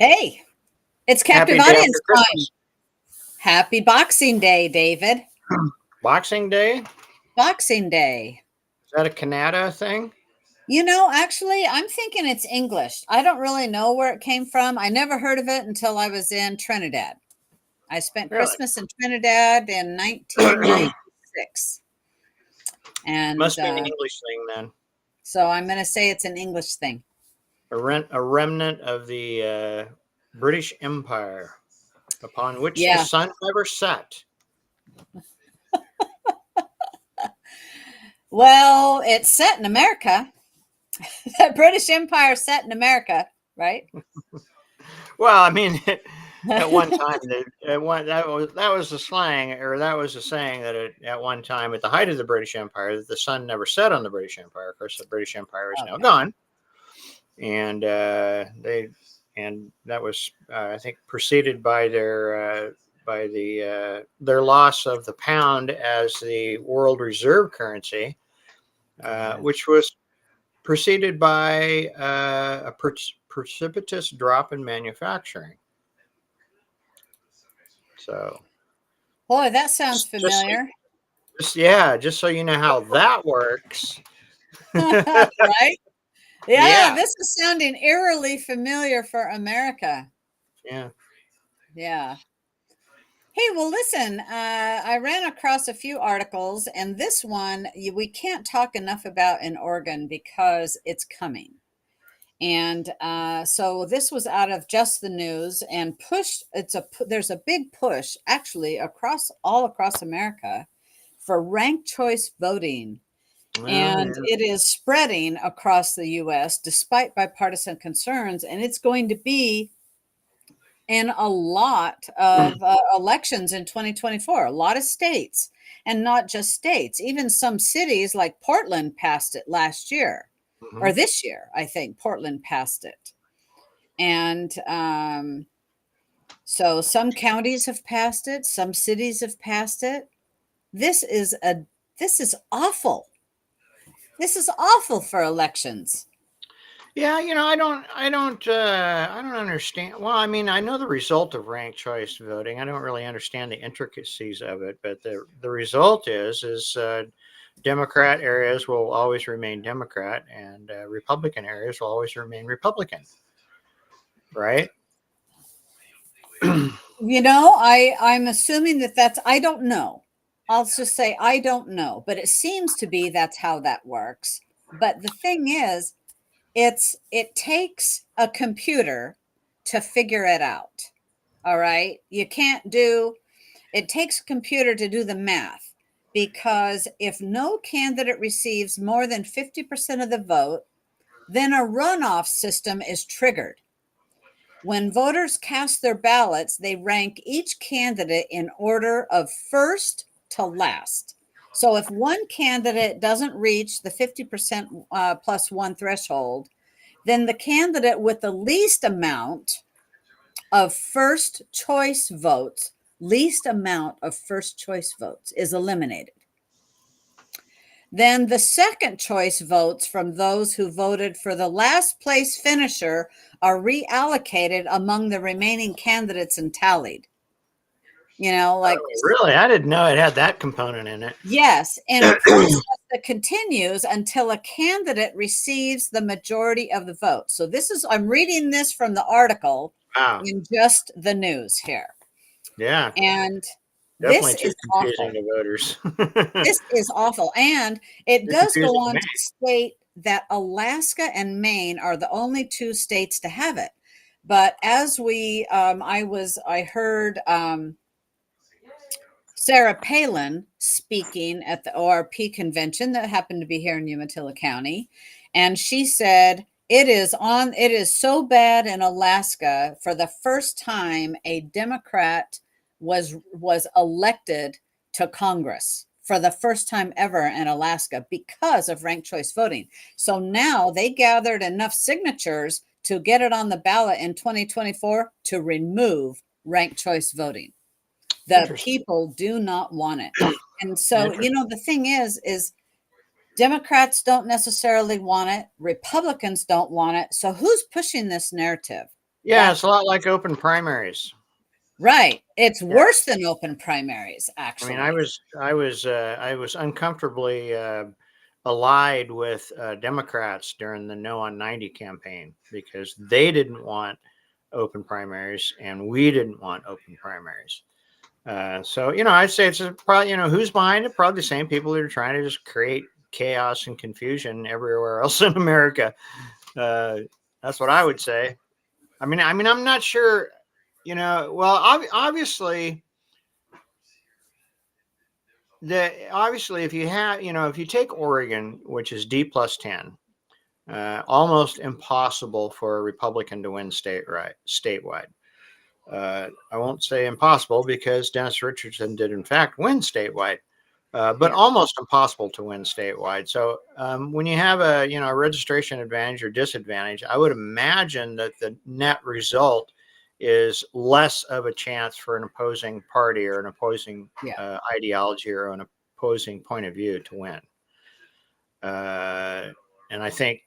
Hey, it's captive Happy day audience after time. Christmas. Happy Boxing Day, David. Boxing Day? Is Boxing Day. that a Canada thing? Actually, I'm thinking it's English. I don't really know where it came from. I never heard of it until I was in Trinidad. I spent Really? Christmas in Trinidad in 1996. And Must be an English thing then. so I'm going to say it's an English thing. A remnant of the British Empire upon which the Yeah. sun never set. Well, it's set in America. The British Empire set in America, right? Well, I mean, at one time, that was the slang, or that was the saying that at one time, at the height of the British Empire, that the sun never set on the British Empire. Of course, the British Empire is now Okay. gone, and that was I think preceded by their loss of the pound as the world reserve currency, Yeah. which was preceded by a precipitous drop in manufacturing. So Boy, that sounds just familiar. just so you know how that works. Right? Yeah, Yeah, this is sounding eerily familiar for America. yeah. Yeah. Hey, well, listen, I ran across a few articles, and this one we can't talk enough about in Oregon because it's coming. And so this was out of Just the News and pushed. There's a big push actually all across America for ranked choice voting. Oh, And yeah. it is spreading across the US despite bipartisan concerns. And it's going to be in a lot of elections in 2024, a lot of states, and not just states, even some cities like Portland passed it last year or Mhm. this year. I think Portland passed it. And so some counties have passed it, some cities have passed it. This is a this is awful. This is awful for elections. Yeah, I don't understand. Well, I mean, I know the result of ranked choice voting. I don't really understand the intricacies of it, but the result is Democrat areas will always remain Democrat, and Republican areas will always remain Republican, right? I'm assuming that's I don't know. I'll just say I don't know, but it seems to be that's how that works. But the thing is, it takes a computer to figure it out. All right? You can't do it takes a computer to do the math because if no candidate receives more than 50% of the vote, then a runoff system is triggered. When voters cast their ballots, they rank each candidate in order of first to last. So if one candidate doesn't reach the 50% plus one threshold, then the candidate with the least amount of least amount of first choice votes is eliminated. Then the second choice votes from those who voted for the last place finisher are reallocated among the remaining candidates and tallied. Like, Oh, really? I didn't know it had that component in it. yes, in a process that continues until a candidate receives the majority of the vote. So I'm reading this from the article Wow. in Just the News here. Yeah, And this definitely too is confusing awful. to voters. This is awful. And it Too does go confusing to on me. to state that Alaska and Maine are the only two states to have it. But as I heard Sarah Palin speaking at the ORP convention that happened to be here in Umatilla County. And she said, it is so bad in Alaska. For the first time, a Democrat was elected to Congress for the first time ever in Alaska because of ranked choice voting. So now they gathered enough signatures to get it on the ballot in 2024 to remove ranked choice voting. The Interesting. people do not want it. And so, Interesting. the thing is Democrats don't necessarily want it. Republicans don't want it. So who's pushing this narrative? Yeah, it's a lot like open primaries. Right. It's Yeah. worse than open primaries, I mean, actually. I was uncomfortably allied with Democrats during the No on 90 campaign because they didn't want open primaries and we didn't want open primaries. So, I'd say it's probably, who's behind it? Probably the same people who are trying to just create chaos and confusion everywhere else in America. Uh, that's what I would say. I'm not sure, well, obviously, if you have, if you take Oregon, which is D plus 10, almost impossible for a Republican to win statewide. I won't say impossible because Dennis Richardson did in fact win statewide, but Yeah. almost impossible to win statewide. So when you have a registration advantage or disadvantage, I would imagine that the net result is less of a chance for an opposing party or an opposing Yeah. ideology or an opposing point of view to win. And I think,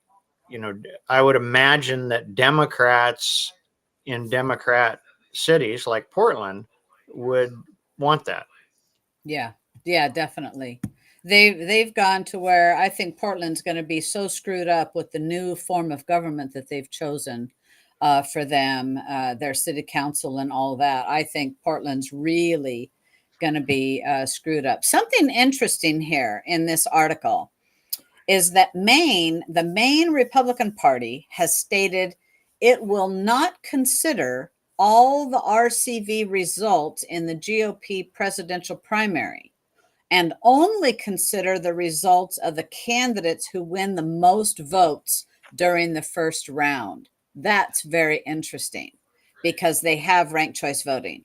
I would imagine that Democrats in Democrat cities like Portland would want that. Yeah. Yeah, definitely. They've gone to where I think Portland's going to be so screwed up with the new form of government that they've chosen for them, their city council and all that. I think Portland's really going to be screwed up. Something interesting here in this article is that the Maine Republican Party has stated it will not consider all the RCV results in the GOP presidential primary and only consider the results of the candidates who win the most votes during the first round. That's very interesting because they have ranked choice voting.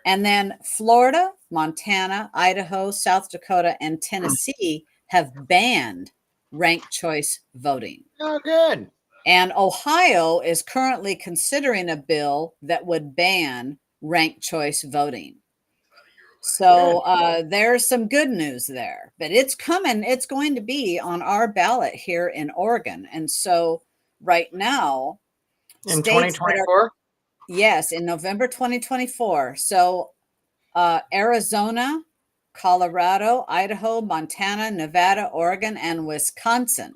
And then Florida, Montana, Idaho, South Dakota, and Tennessee have banned ranked choice voting. Oh, good. And Ohio is currently considering a bill that would ban ranked choice voting. So Good. there's some good news there, but it's coming. It's going to be on our ballot here in Oregon. And so right now, In states that are, 2024? yes, in November 2024. So Arizona, Colorado, Idaho, Montana, Nevada, Oregon, and Wisconsin.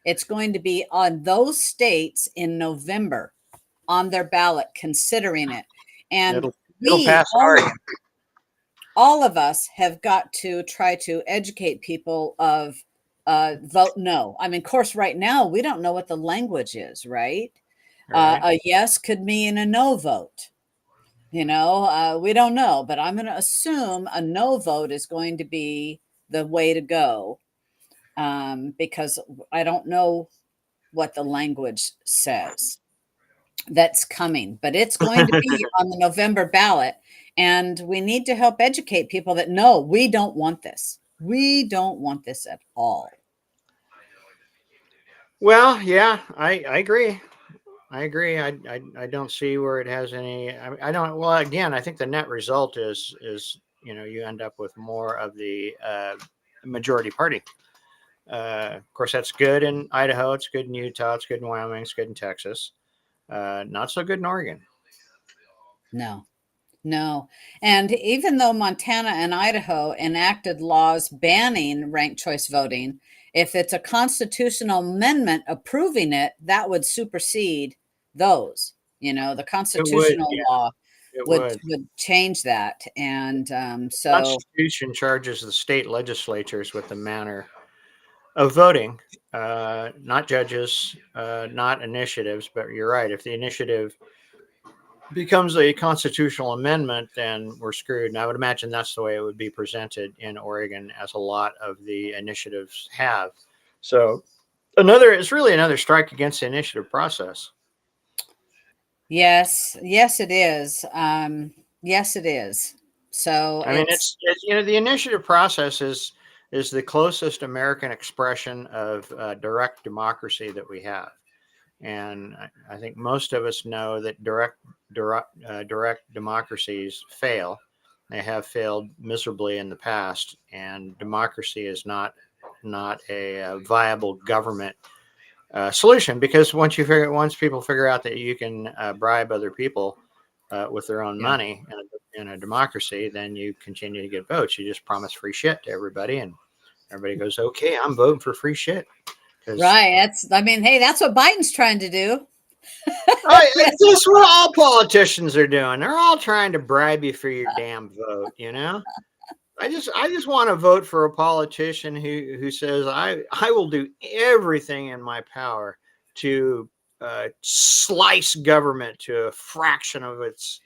It's going to be on those states in November on their ballot, considering it. And It'll we, pass in Oregon. all of us have got to try to educate people of vote no. I mean, of course, right now we don't know what the language is, right? Right. A yes could mean a no vote. We don't know, but I'm going to assume a no vote is going to be the way to go because I don't know what the language says that's coming, but it's going to be on the November ballot. And we need to help educate people that no, we don't want this. We don't want this at all. Well, yeah, I agree. I agree. I don't see where it has any. I don't. Well, again, I think the net result is you end up with more of the majority party. Of course, that's good in Idaho. It's good in Utah. It's good in Wyoming. It's good in Texas. Not so good in Oregon. No, no. And even though Montana and Idaho enacted laws banning ranked choice voting, if it's a constitutional amendment approving it, that would supersede those. The It would. constitutional Yeah, law it would would. would change that. And so Constitution charges the state legislatures with the manner of voting, not judges, not initiatives. But you're right. If the initiative becomes a constitutional amendment, then we're screwed. And I would imagine that's the way it would be presented in Oregon, as a lot of the initiatives have. So it's really another strike against the initiative process. yes, it is. Yes, it is. So I mean, it's the initiative process is the closest American expression of direct democracy that we have. And I think most of us know that direct democracies fail. They have failed miserably in the past, and democracy is not a viable government solution, because once people figure out that you can bribe other people with their own Yeah. money in a democracy, then you continue to get votes. You just promise free shit to everybody, and everybody goes, "Okay, I'm voting for free shit." Because Right. I mean, hey, that's what Biden's trying to do. that's what all politicians are doing. They're all trying to bribe you for your damn vote. I just want to vote for a politician who says I will do everything in my power to slice government to a fraction of its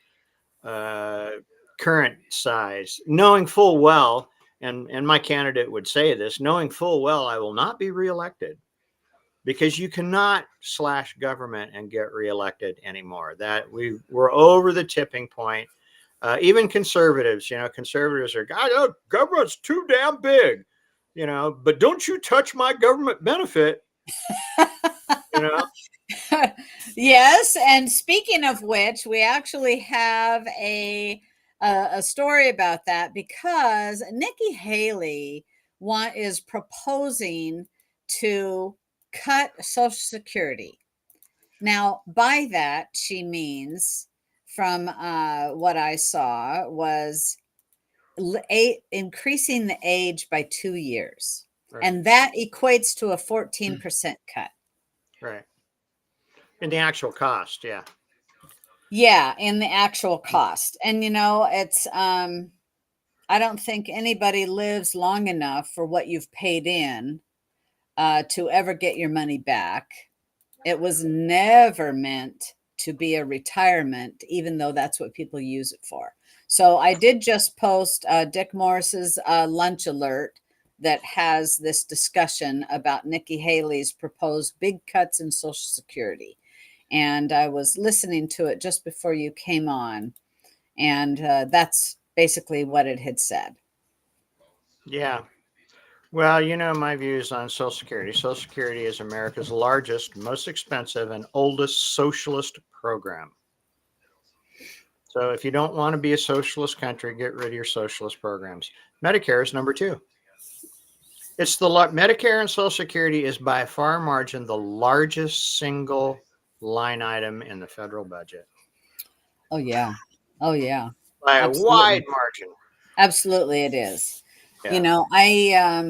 uh, current size, knowing full well, and my candidate would say this, knowing full well I will not be reelected, because you cannot slash government and get reelected anymore. That we're over the tipping point. Even conservatives, conservatives are, God, government's too damn big, but don't you touch my government benefit, you know. Yes, and speaking of which, we actually have a story about that, because Nikki Haley is proposing to cut Social Security. Now, by that, she means, from what I saw, was increasing the age by 2 years. Right, And that equates to a 14% cut. right. And the actual cost, yeah. Yeah, in the actual cost. And it's I don't think anybody lives long enough for what you've paid in to ever get your money back. It was never meant to be a retirement, even though that's what people use it for. So I did just post Dick Morris's lunch alert that has this discussion about Nikki Haley's proposed big cuts in Social Security. And I was listening to it just before you came on, and that's basically what it had said. Yeah. Well, my views on Social Security. Social Security is America's largest, most expensive, and oldest socialist program. So if you don't want to be a socialist country, get rid of your socialist programs. Medicare is number two. It's Medicare and Social Security is by far margin the largest single line item in the federal budget Oh, yeah. Oh, yeah. by a wide Absolutely. margin. Absolutely, it is. Yeah.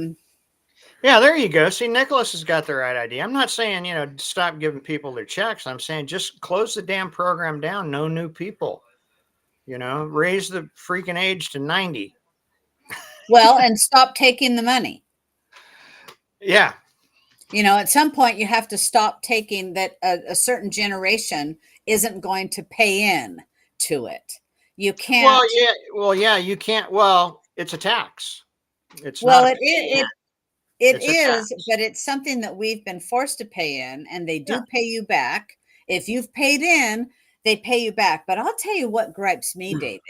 Yeah, there you go. See, Nicholas has got the right idea. I'm not saying, stop giving people their checks. I'm saying just close the damn program down. No new people. Raise the freaking age to 90. Well, and stop taking the money. Yeah. At some point, you have to stop taking that. A certain generation isn't going to pay in to it. You Well, can't. yeah. Well, yeah, you can't. Well, it's a tax. It's not Well, a it pay in. it it It's a is, tax. but it's something that we've been forced to pay in, and they Yeah. do pay you back. If you've paid in, they pay you back. But I'll tell you what gripes me, David.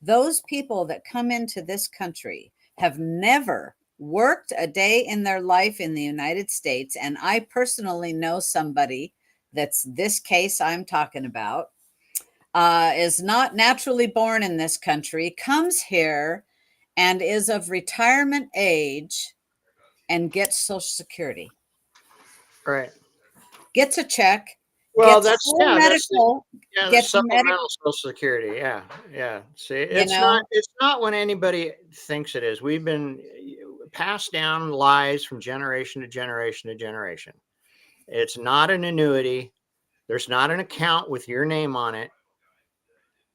Those people that come into this country have never worked a day in their life in the United States. And I personally know somebody that's this case I'm talking about, is not naturally born in this country, comes here and is of retirement age and gets Social Security, Right. gets a check, Well, gets that's full yeah, that's the medical, yeah, the gets medic, supplemental Social Security. Yeah, yeah. See, you it's not know. it's not when anybody thinks it is. We've been passed down lies from generation to generation to generation. It's not an annuity. There's not an account with your name on it.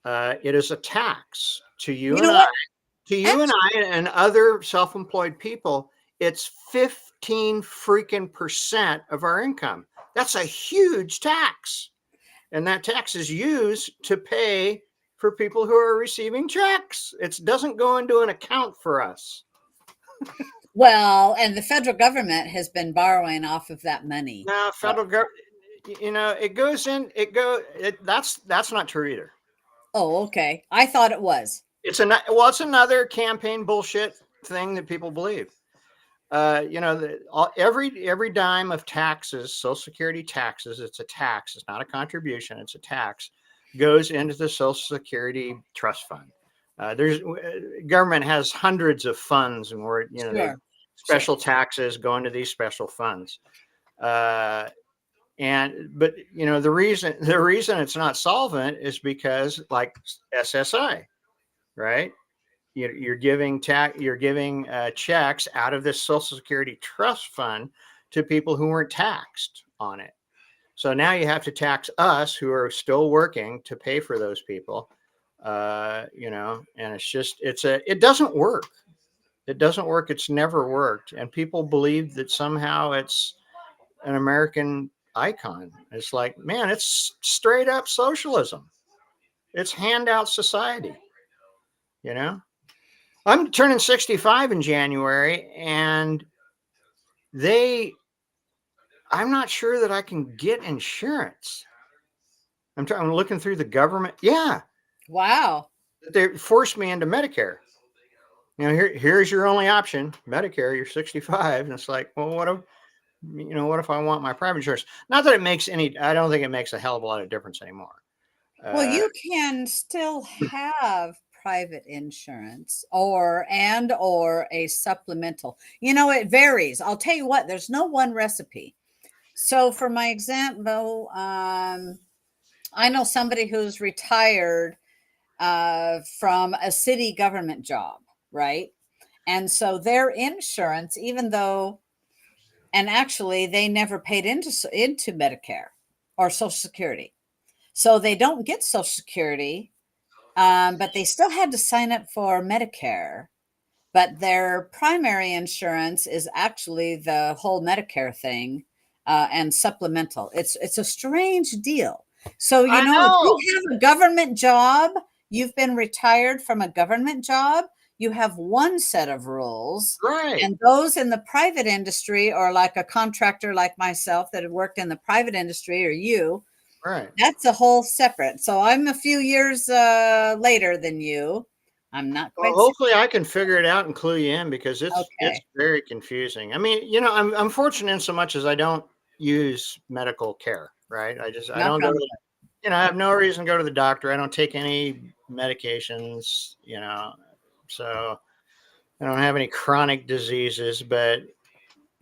It is a tax to you You and know I, what? and other self-employed people. It's 15 freaking percent of our income. That's a huge tax. And that tax is used to pay for people who are receiving checks. It doesn't go into an account for us. Well, and the federal government has been borrowing off of that money. Now, federal government, it goes in. That's not true either. Oh, okay. I thought it was. It's another campaign bullshit thing that people believe. Every dime of taxes, Social Security taxes, it's a tax. It's not a contribution. It's a tax. Goes into the Social Security trust fund. There's Government has hundreds of funds, and they Sure. special taxes go into these special funds. But the reason it's not solvent is because, like SSI, right? You're giving checks out of this Social Security trust fund to people who weren't taxed on it. So now you have to tax us who are still working to pay for those people. And it doesn't work. It doesn't work. It's never worked. And people believe that somehow it's an American icon. It's like, man, it's straight up socialism. It's handout society. You know, I'm turning 65 in January, and I'm not sure that I can get insurance. I'm looking through the government. Yeah. Wow. They forced me into Medicare. Here's your only option, Medicare. You're 65. And it's like, well, what if I want my private insurance? Not that I don't think it makes a hell of a lot of difference anymore. Well, you can still have private insurance or a supplemental. It varies. I'll tell you what, there's no one recipe. So for my example, I know somebody who's retired from a city government job, right? And so their insurance, and actually they never paid into Medicare or Social Security. So they don't get Social Security, but they still had to sign up for Medicare. But their primary insurance is actually the whole Medicare thing and supplemental. It's a strange deal. So, I if know. you have a government job, you've been retired from a government job, you have one set of rules. Right. And those in the private industry, or like a contractor like myself that had worked in the private industry, or you, Right. that's a whole separate. So I'm a few years later than you. I'm not Well, quite. hopefully I can figure it out and clue you in, because it's Okay. very confusing. I mean, I'm fortunate in so much as I don't use medical care, right? I Knock don't go on to, I have no reason to go to the doctor. I don't take any medications, so I don't have any chronic diseases. But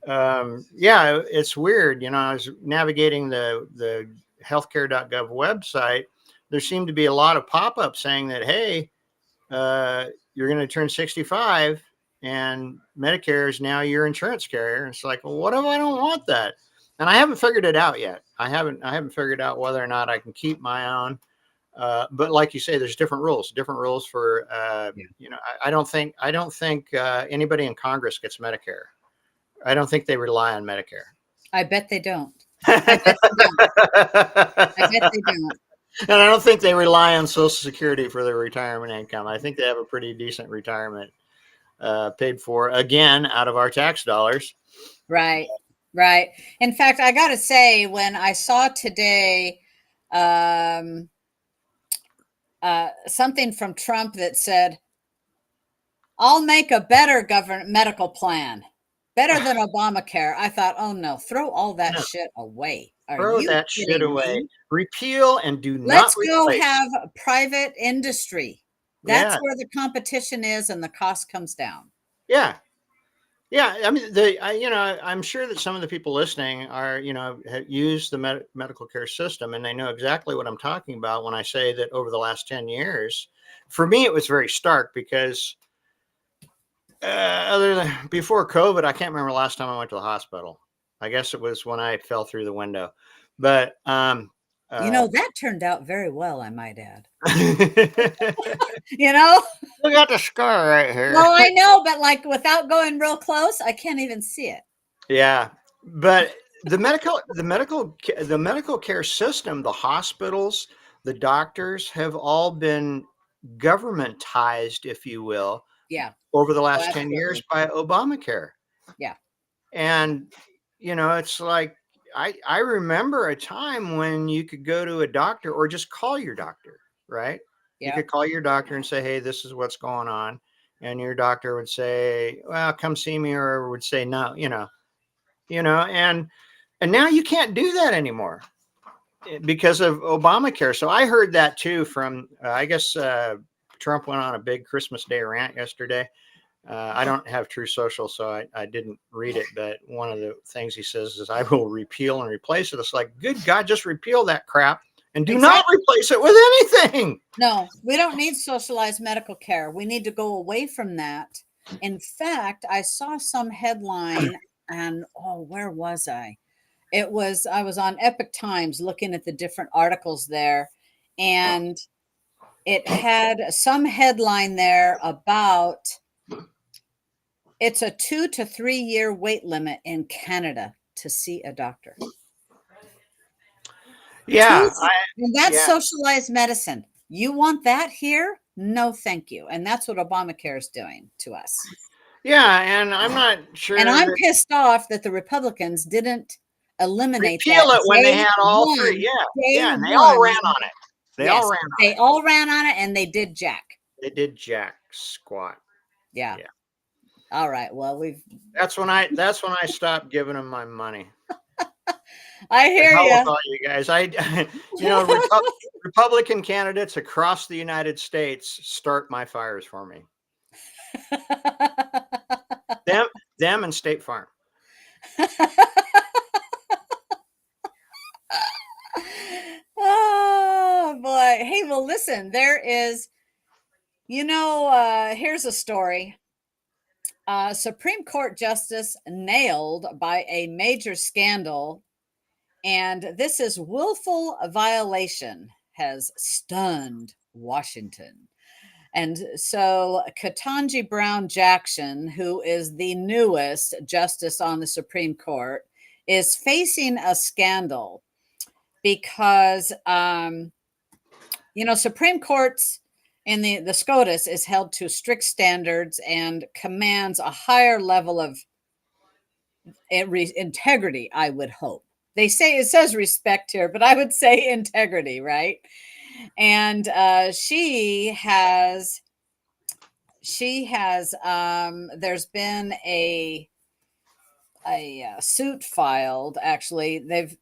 yeah, it's weird. I was navigating the healthcare.gov website. There seemed to be a lot of pop-ups saying that, hey, you're going to turn 65 and Medicare is now your insurance carrier. It's like, well, what if I don't want that? And I haven't figured it out yet. I haven't figured out whether or not I can keep my own. But like you say, there's different rules for, I don't think anybody in Congress gets Medicare. I don't think they rely on Medicare. I bet they don't. I bet they don't. I bet they don't. And I don't think they rely on Social Security for their retirement income. I think they have a pretty decent retirement paid for, again, out of our tax dollars. Right. Right. In fact, I got to say, when I saw today something from Trump that said, I'll make a better government medical plan, better than Obamacare, I thought, oh no, throw all that No, shit away. Are throw you that shit kidding away. me? Repeal and do not Let's go replace. have a private industry. That's Yeah. where the competition is and the cost comes down. Yeah. Yeah. I mean, I'm sure that some of the people listening are, have used the medical care system, and they know exactly what I'm talking about when I say that over the last 10 years, for me, it was very stark because other than before COVID, I can't remember the last time I went to the hospital. I guess it was when I fell through the window. But That turned out very well, I might add. we got the scar right here. Well, I know, but like without going real close, I can't even see it. Yeah, but the medical care system, the hospitals, the doctors have all been governmentized, if you will, Yeah. over the Oh, last 10 years absolutely. by Obamacare. Yeah. And it's like I remember a time when you could go to a doctor or just call your doctor, right? You Yeah. could call your doctor and say, hey, this is what's going on. And your doctor would say, well, come see me, or would say no, and now you can't do that anymore because of Obamacare. So I heard that too from I guess Trump went on a big Christmas Day rant yesterday. I don't have True Social, so I didn't read it. But one of the things he says is, "I will repeal and replace it." It's like, good God, just repeal that crap and do not replace it with anything. No, we don't need socialized medical care. We need to go away from that. In fact, I saw some headline, and oh, where was I? I was on Epic Times looking at the different articles there, and it had some headline there about it's a 2 to 3 year wait limit in Canada to see a doctor. Yeah, And that's socialized medicine. You want that here? No, thank you. And that's what Obamacare is doing to us. Yeah, and I'm not sure. And I'm pissed off that the Republicans didn't eliminate repeal that it when they had all three. Yeah, and they all ran on it. They all ran on it, and they did jack. They did jack squat. Yeah. All right. Well, That's when I stopped giving them my money. I hear you. All you guys. Republican candidates across the United States start my fires for me. them and State Farm. Oh boy. Hey, well, listen, there is, here's a story. Supreme Court justice nailed by a major scandal, and this is willful violation has stunned Washington. And so Ketanji Brown Jackson, who is the newest justice on the Supreme Court, is facing a scandal because, Supreme Courts in the SCOTUS is held to strict standards and commands a higher level of integrity, I would hope. It says respect here, but I would say integrity, right? And she has there's been a suit filed. Actually, they've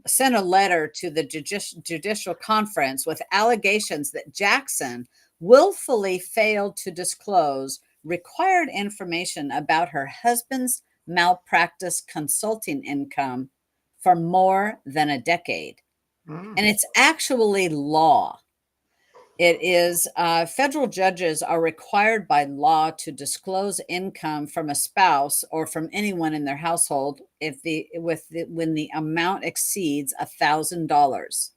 sent a letter to the judicial conference with allegations that Jackson willfully failed to disclose required information about her husband's malpractice consulting income for more than a decade. And it's actually law. It is federal judges are required by law to disclose income from a spouse or from anyone in their household when the amount exceeds $1,000,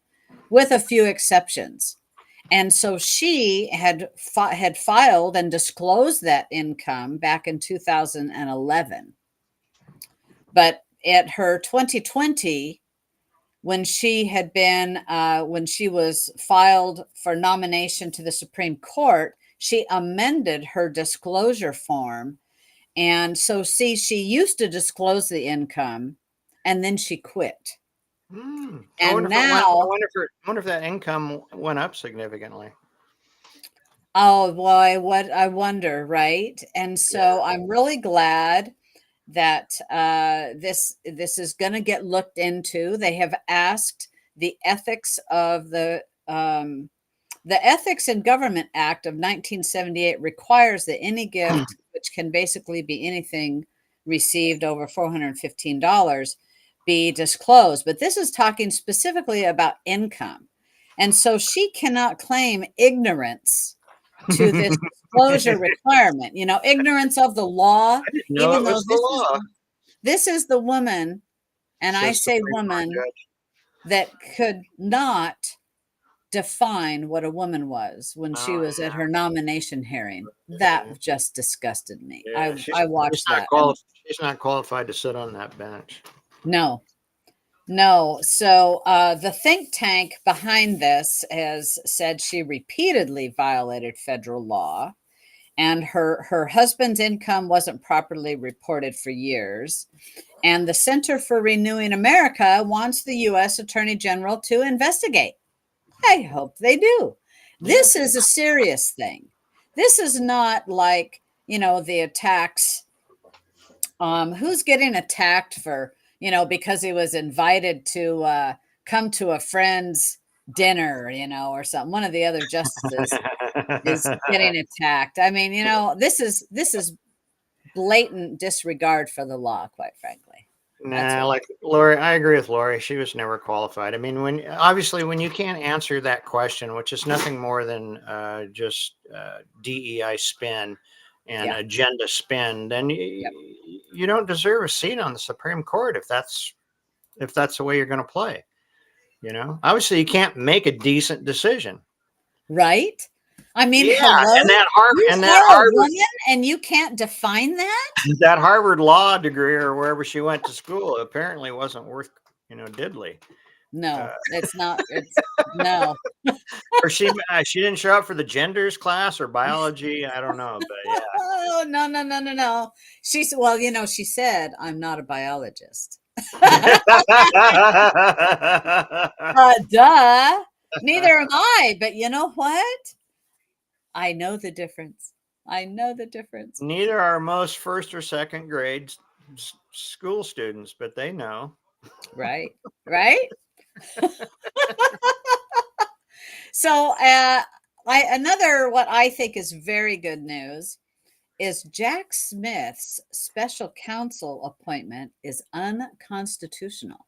with a few exceptions. And so she had filed and disclosed that income back in 2011. But at her 2020, when she was filed for nomination to the Supreme Court, she amended her disclosure form. And so, she used to disclose the income, and then she quit. And I wonder if that income went up significantly. Oh boy, what I wonder, right? And so I'm really glad that this is going to get looked into. They have asked the ethics of the Ethics in Government Act of 1978 requires that any gift, which can basically be anything received over $415, be disclosed. But this is talking specifically about income. And so she cannot claim ignorance to this disclosure requirement, ignorance of the law, even though this is the woman, and I say woman, that could not define what a woman was when she was at her nomination hearing. That just disgusted me. I watched that. She's not qualified to sit on that bench. No. So the think tank behind this has said she repeatedly violated federal law, and her husband's income wasn't properly reported for years. And the Center for Renewing America wants the U.S. Attorney General to investigate. I hope they do. This is a serious thing. This is not like, the attacks. Who's getting attacked for, because he was invited to come to a friend's dinner, or something. One of the other justices is getting attacked. I mean, this is blatant disregard for the law, quite frankly. That's Nah, what. like Lori, I agree with Lori. She was never qualified. I mean, when you can't answer that question, which is nothing more than just DEI spin and Yeah. agenda spin, then Yep. you don't deserve a seat on the Supreme Court if that's the way you're going to play. Obviously, you can't make a decent decision. Right? I mean, Yeah, hello? and that Harvard You and that are a Harvard woman and you can't define that? that Harvard law degree or wherever she went to school apparently wasn't worth diddly. No, Uh, it's not. It's no. or she didn't show up for the genders class or biology. I don't know, but yeah. Oh, no, no, no, no, no. Well, she said, I'm not a biologist. Duh. Neither am I. But you know what? I know the difference. I know the difference. Neither are most first or second grade school students, but they know. Right. Right. So, another what I think is very good news is Jack Smith's special counsel appointment is unconstitutional.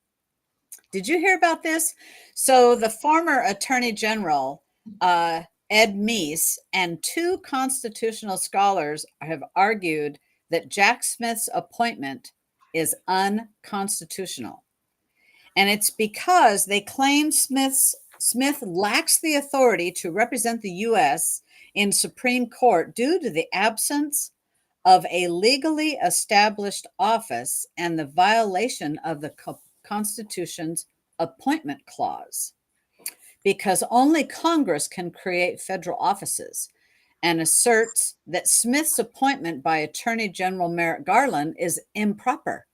Did you hear about this? So, the former Attorney General, Ed Meese, and two constitutional scholars have argued that Jack Smith's appointment is unconstitutional. And it's because they claim Smith lacks the authority to represent the U.S. in Supreme Court due to the absence of a legally established office and the violation of the Constitution's appointment clause, because only Congress can create federal offices, and asserts that Smith's appointment by Attorney General Merrick Garland is improper.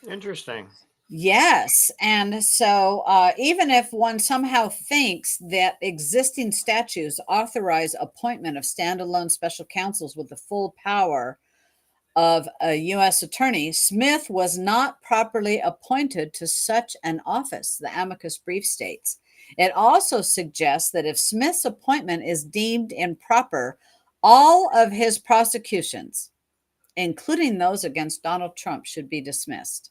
Interesting. Yes. And so, even if one somehow thinks that existing statutes authorize appointment of standalone special counsels with the full power of a U.S. attorney, Smith was not properly appointed to such an office, the amicus brief states. It also suggests that if Smith's appointment is deemed improper, all of his prosecutions, including those against Donald Trump, should be dismissed.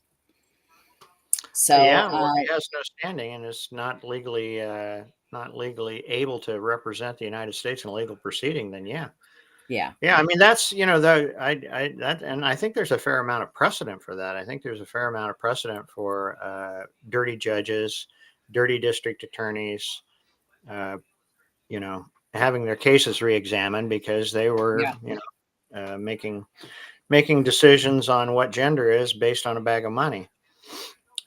So, Yeah, well, he has no standing and is not legally able to represent the United States in a legal proceeding. Then yeah. yeah, Yeah, I mean that's and I think there's a fair amount of precedent for that. I think there's a fair amount of precedent for dirty judges, dirty district attorneys, uh, having their cases reexamined because they were yeah. making decisions on what gender is based on a bag of money.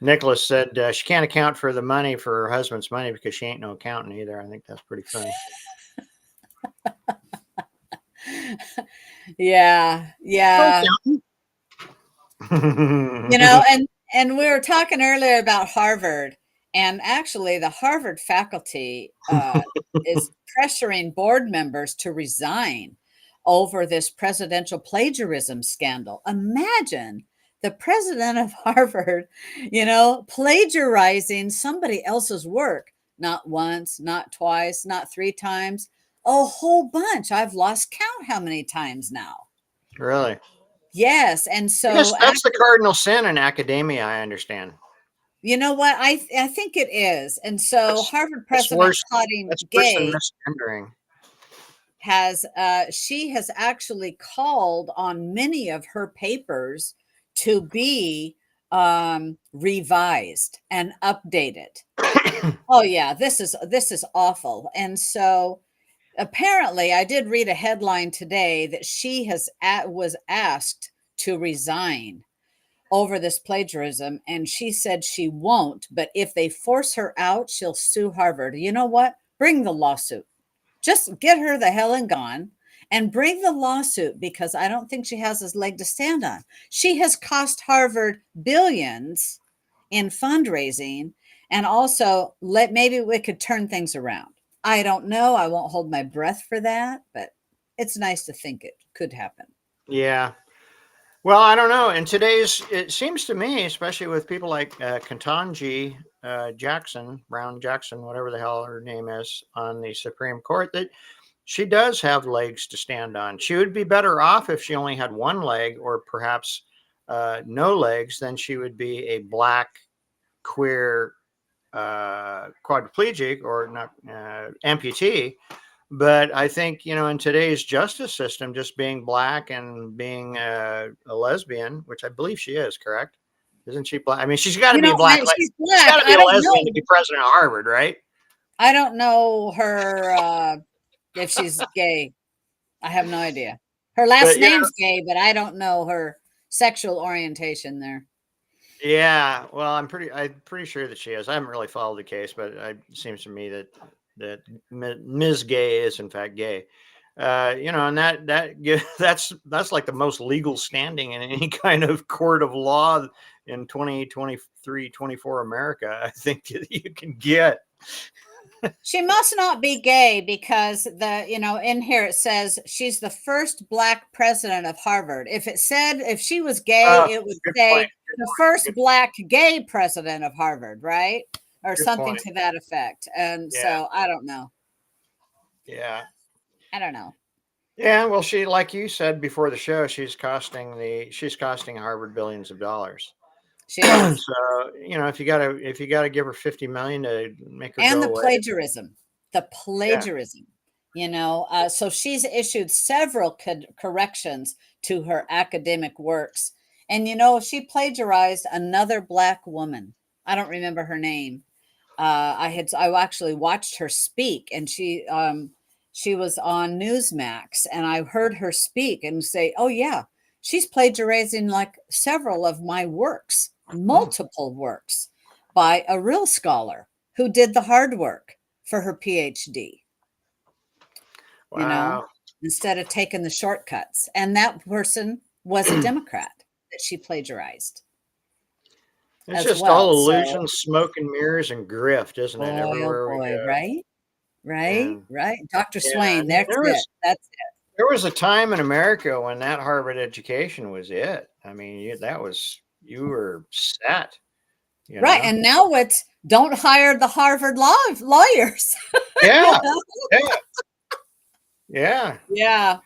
Nicholas said she can't account for the money for her husband's money because she ain't no accountant either. I think that's pretty funny. Yeah, yeah. And we were talking earlier about Harvard, and actually, the Harvard faculty is pressuring board members to resign over this presidential plagiarism scandal. Imagine the president of Harvard, plagiarizing somebody else's work, not once, not twice, not three times, a whole bunch. I've lost count how many times now. Really? Yes, and I guess so that's the cardinal sin in academia, I understand. you know what? I think it is. And so That's Harvard that's president worse. Claudine That's worse than Gay misgendering. she has actually called on many of her papers to be revised and updated. Oh yeah, this is awful. And so apparently, I did read a headline today that she was asked to resign over this plagiarism, and she said she won't, but if they force her out, she'll sue Harvard. You know what? Bring the lawsuit. Just get her the hell and gone and bring the lawsuit, because I don't think she has his leg to stand on. She has cost Harvard billions in fundraising, and also maybe we could turn things around. I don't know. I won't hold my breath for that, but it's nice to think it could happen. Yeah. Well, I don't know. It seems to me, especially with people like Ketanji Brown Jackson, whatever the hell her name is, on the Supreme Court, that she does have legs to stand on. She would be better off if she only had one leg, or perhaps no legs. Then she would be a black queer quadriplegic, or not amputee. But I think, in today's justice system, just being black and being a lesbian, which I believe she is, correct? Isn't she black? I mean, she's got to be a black. She's She's got black. to be I a don't lesbian to know. be president of Harvard, right? I don't know her if she's gay. I have no idea. Her last But name's gay, but I don't know her sexual orientation there. yeah. Well, I'm pretty sure that she is. I haven't really followed the case, but it seems to me that Ms. Gay is in fact gay. And that's like the most legal standing in any kind of court of law in 2023, 24 America, I think, that you can get. She must not be gay, because in here it says she's the first black president of Harvard. If she was gay, it would say the first black gay president of Harvard, right? Or something to that effect. And so I don't know. Yeah. I don't know. Yeah, well, she, like you said before the show, she's costing Harvard billions of dollars. She is. So, if you gotta give her 50 million to make her And go the away. plagiarism. So she's issued several corrections to her academic works. And she plagiarized another black woman. I don't remember her name. I actually watched her speak, and she was on Newsmax, and I heard her speak and say, "Oh yeah, she's plagiarizing like several of my works, multiple works, by a real scholar who did the hard work for her PhD." Wow. Instead of taking the shortcuts. And that person was a Democrat that she plagiarized. It's just all illusion, smoke and mirrors, and grift, isn't it? Everywhere we go. Right? And, Right. Dr. Swain, that's it. There was a time in America when that Harvard education was it. I mean, you were set. Right. And now it's don't hire the Harvard lawyers. Yeah. Yeah. Yeah.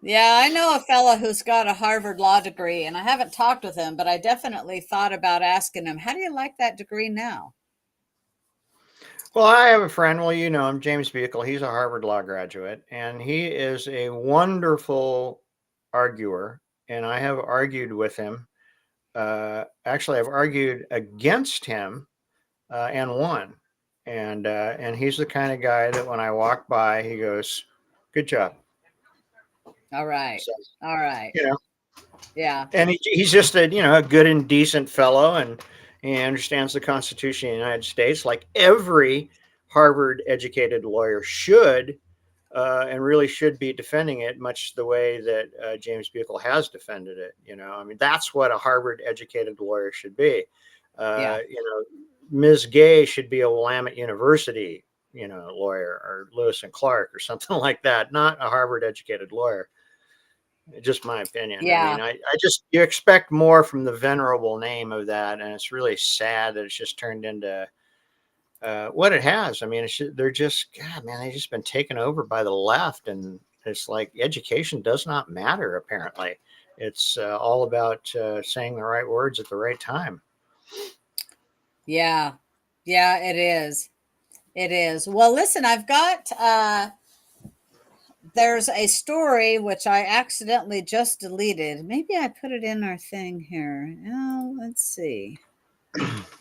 Yeah, I know a fella who's got a Harvard law degree, and I haven't talked with him, but I definitely thought about asking him, how do you like that degree now? Well, I have a friend, well, you know him, James Beekle. He's a Harvard Law graduate, and he is a wonderful arguer, and I have argued with him. Actually, I've argued against him and won. And he's the kind of guy that when I walk by, he goes, "Good job." All right. So, all right. Yeah. And he's just a good and decent fellow, and he understands the Constitution of the United States, like every Harvard educated lawyer should, and really should be defending it, much the way that James Beekle has defended it. I mean, that's what a Harvard educated lawyer should be. Ms. Gay should be a Willamette University, lawyer, or Lewis and Clark or something like that, not a Harvard educated lawyer. Just my opinion. Yeah. I mean, you expect more from the venerable name of that, and it's really sad that it's just turned into what it has. I mean, they're just, God, man, they've just been taken over by the left, and it's like education does not matter. Apparently, it's all about saying the right words at the right time. Yeah, it is. It is. Well, listen, I've got. There's a story which I accidentally just deleted. Maybe I put it in our thing here. Oh, let's see.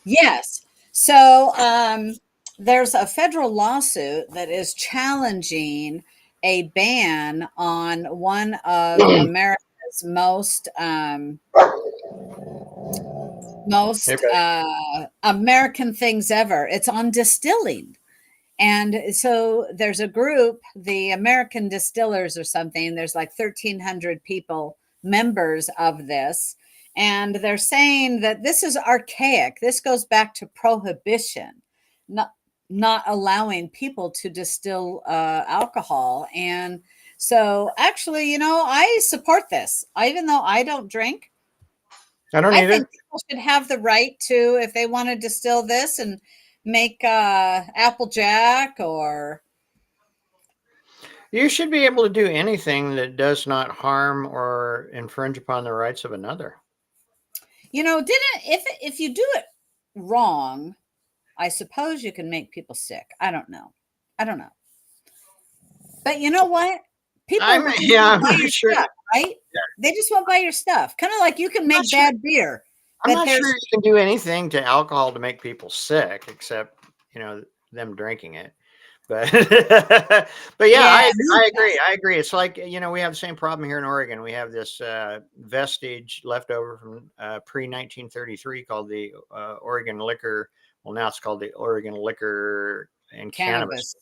Yes. So there's a federal lawsuit that is challenging a ban on one of America's most American things ever. It's on distilling. And so there's a group, the American Distillers or something. There's like 1,300 people, members of this. And they're saying that this is archaic. This goes back to prohibition, not allowing people to distill alcohol. And so actually, I support this. Even though I don't drink, I don't I either. think people should have the right to, if they want to distill this and make Applejack or, You should be able to do anything that does not harm or infringe upon the rights of another. if you do it wrong, I suppose you can make people sick. I don't know. I don't know. But you know what? People just won't I'm buy not your sure. stuff, right? They just won't buy your stuff. Kind of like you can I'm not make sure. bad beer, I'm but not sure there's you can do anything to alcohol to make people sick, except them drinking it. But but yeah, yeah, I agree. I agree. It's like we have the same problem here in Oregon. We have this vestige left over from pre 1933 called the Oregon Liquor. Well, now it's called the Oregon Liquor and Cannabis. cannabis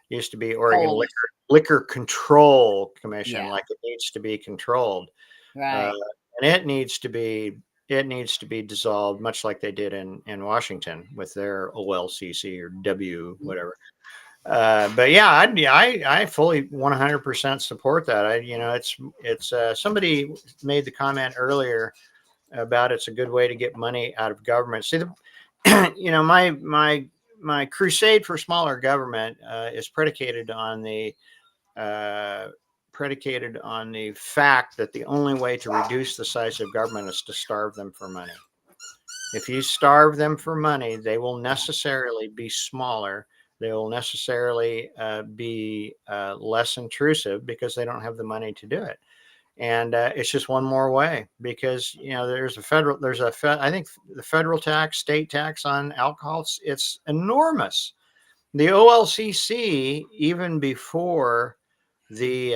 Used to be Oregon cold. Liquor Control Commission, Yeah, like it needs to be controlled, uh, right. and it needs to be dissolved, much like they did in Washington with their OLCC or W whatever. But yeah, I fully 100% support that. It's somebody made the comment earlier about it's a good way to get money out of government. See, my crusade for smaller government is uh, predicated on the fact that the only way to reduce the size of government is to starve them for money. If you starve them for money, they will necessarily be smaller. They will necessarily be less intrusive because they don't have the money to do it. And it's just one more way because I think the federal tax, state tax on alcohol, it's enormous. The OLCC, even before the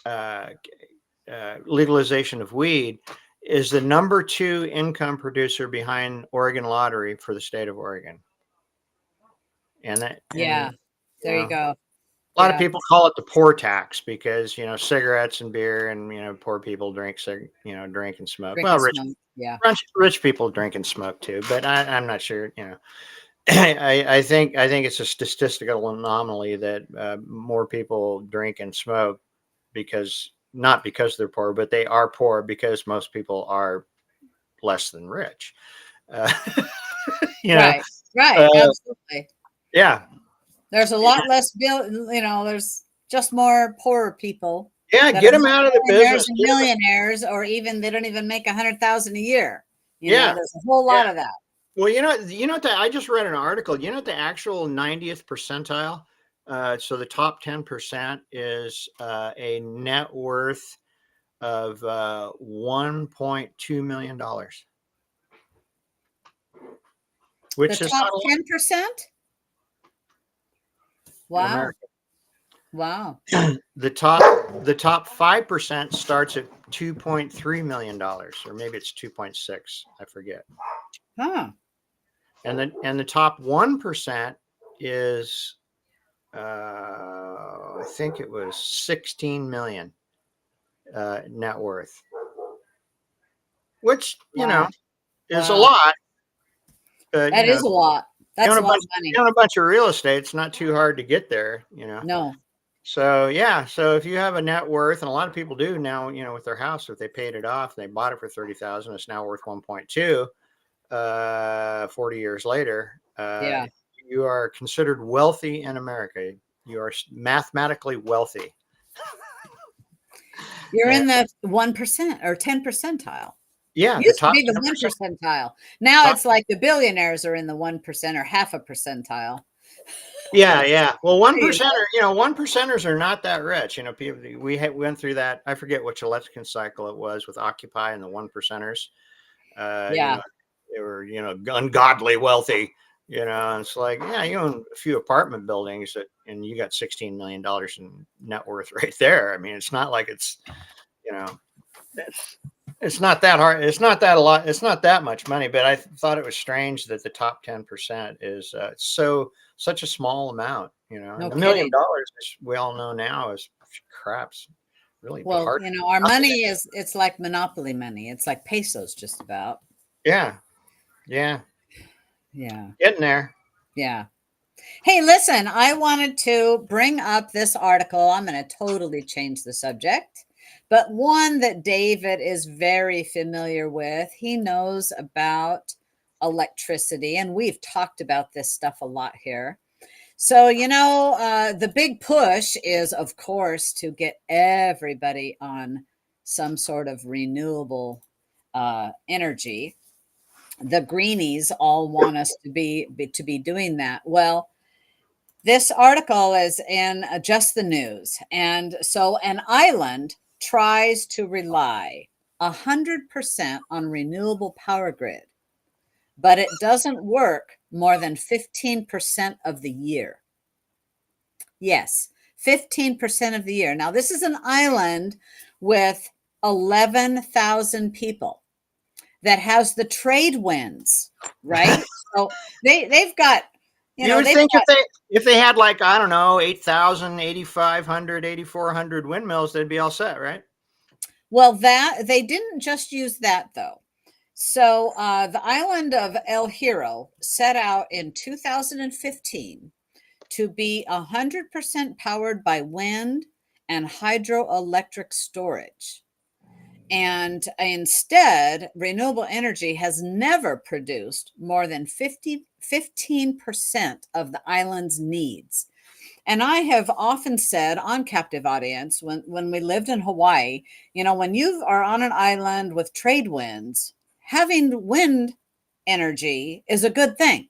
uh, legalization of weed, is the number 2 income producer behind Oregon Lottery for the state of Oregon. And that, Yeah, and you there you know, go. a lot of Yeah, people call it the poor tax because cigarettes and beer, and poor people drink and smoke. drink Well, and smoke. Yeah. rich people drink and smoke too, but I'm not sure. I think it's a statistical anomaly that more people drink and smoke because not because they're poor, but they are poor because most people are less than rich. Uh, you know, Right. Right. uh, Absolutely. yeah, There's a lot less there's just more poorer people yeah. that are Get them not out of the millionaires business. and Get 'em- millionaires, or even they don't even make 100,000 a year. yeah, There's a whole yeah. lot of that. Well, that I just read an article. The actual 90th percentile. So the top 10% is a net worth of $1.2 million, The which is top not a lot 10%? in Wow. America. Wow. The top 5% starts at $2.3 million, or maybe it's 2.6. I forget. Huh. And the top 1% is I think it was 16 million net worth, which Wow. is a Wow. lot. But That is a lot. you That's own a a lot bunch of money. you own a bunch of real estate. It's not too hard to get there. No. So yeah, so if you have a net worth, and a lot of people do now, with their house, if they paid it off, they bought it for 30,000, it's now worth 1.2. 40 years later, Yeah. you are considered wealthy in America. You are mathematically wealthy. You're And in the 1% or 10 percentile. yeah, the Used to top be the 1 10%. percentile. Now Top, it's like the billionaires are in the 1% or half a percentile. yeah, yeah. Well, one You know? percenter, one percenters are not that rich. People went through that. I forget which election cycle it was with Occupy and the one percenters. Yeah. They were ungodly wealthy. And it's like, yeah, you own a few apartment buildings and you got $16 million in net worth right there. I mean, it's not like it's you know it's not that hard. It's not that a lot. It's not that much money. But I thought it was strange that the top 10% is such a small amount. No And $1 million, kidding. as we all know now, is craps really Well, hard. our money it's like monopoly money. It's like pesos just about. Yeah, yeah, Yeah. getting there. Yeah. Hey, listen, I wanted to bring up this article. I'm going to totally change the subject but one that David is very familiar with. He knows about electricity, and we've talked about this stuff a lot here. So, the big push is, of course, to get everybody on some sort of renewable energy. The greenies all want us to be doing that. Well, this article is in Just the News. And so an island tries to rely 100% on renewable power grid, but it doesn't work more than 15% of the year. Yes, 15% of the year. Now, this is an island with 11,000 people that has the trade winds, right? So they've got, You would they've think got, if they had like, I don't know, 8,000, 8,500, 8,400 windmills, they'd be all set, right? well, that they didn't just use that though. So the island of El Hierro set out in 2015 to be 100% powered by wind and hydroelectric storage. And instead, renewable energy has never produced more than 15% of the island's needs. And I have often said on Captive Audience, when we lived in Hawaii, when you are on an island with trade winds, having wind energy is a good thing,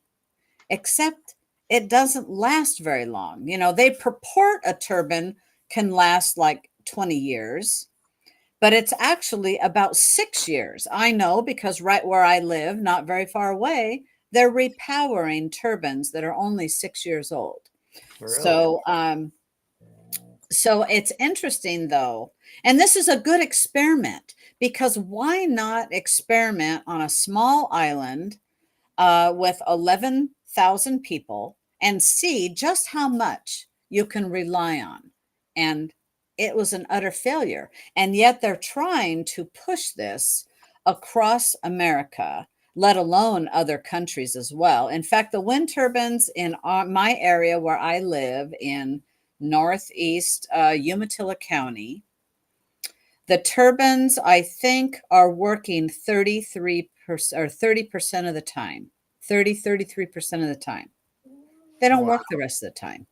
except it doesn't last very long. They purport a turbine can last like 20 years, but it's actually about 6 years. I know because right where I live, not very far away, they're repowering turbines that are only 6 years old. Really? So it's interesting though, and this is a good experiment because why not experiment on a small island with 11,000 people and see just how much you can rely on? And it was an utter failure. And yet they're trying to push this across America, let alone other countries as well. In fact, the wind turbines in my area where I live in Northeast Umatilla County, the turbines, I think, are working 33% or 30% of the time. 33% of the time. They don't Wow. work the rest of the time.